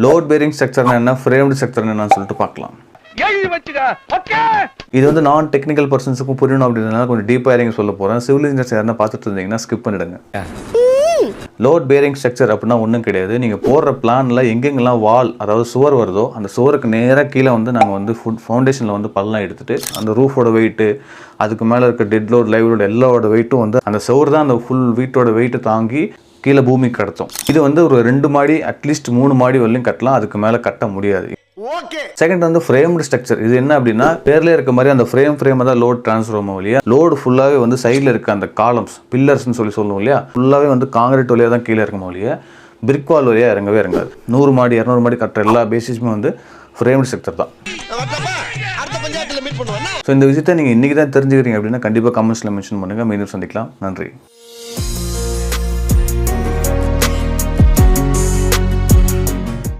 Load bearing ஸ்ட்ரக்சர்னா என்ன, framed structure என்னன்னு சொல்லிட்டு பார்க்கலாம். இது வந்து நான் டெக்னிக்கல் பர்சன்ஸுக்கும் புரியணும் அப்படின்றதுனால கொஞ்சம் டீப்பாக இறங்கி சொல்ல போகிறேன். சிவில் இன்ஜினியர்ஸ் யாருன்னா பார்த்துட்டு இருந்தீங்கன்னா ஸ்கிப் பண்ணிடுங்க. லோட் பேரிங் ஸ்ட்ரக்சர் அப்படின்னா ஒன்றும் கிடையாது. நீங்கள் போடுற பிளானில் எங்கெங்கெல்லாம் வால் அதாவது சுவர் வருதோ அந்த சுவருக்கு நேராக கீழே வந்து நாங்கள் வந்து ஃபவுண்டேஷனில் வந்து பள்ளம் எடுத்துகிட்டு அந்த ரூஃபோட வெயிட்டு, அதுக்கு மேலே இருக்க டெட் லோட் லைவ் லோட் எல்லாரோட வெயிட்டும் வந்து அந்த சுவர் தான் அந்த ஃபுல் வீட்டோட வெயிட்டை தாங்கி கீழே பூமிக்கு கடத்தும். இது வந்து ஒரு 2 மாடி அட்லீஸ்ட் 3 மாடி வரலையும் கட்டலாம், அதுக்கு மேலே கட்ட முடியாது. செகண்ட் வந்து ஃப்ரேம்டு ஸ்ட்ரக்சர். இது என்ன அப்படின்னா பேர்ல இருக்க மாதிரி அந்த ஃப்ரேம் தான் லோட் டிரான்ஸ்ஃபர் ஆகும் இல்லையா. லோடு ஃபுல்லாகவே வந்து சைடில் இருக்க அந்த காலம்ஸ் பில்லர்ஸ்ன்னு சொல்லுவோம் இல்லையா, ஃபுல்லாகவே வந்து காங்கிரீட் வழியாக தான் கீழே இருக்குமோ இல்லையா, பிரிக் வால் வழியாக இறங்காது. 100 மாடி 200 மாடி கட்டுற எல்லா பேசிஸுமே வந்து ஃப்ரேம்டு ஸ்ட்ரக்சர் தான். ஸோ இந்த விஷயத்தை நீங்கள் இன்றைக்கி தான் தெரிஞ்சுக்கிறீங்க அப்படின்னா கண்டிப்பாக கமெண்ட்ஸில் மென்ஷன் பண்ணுங்கள். மீண்டும் சந்திக்கலாம். நன்றி.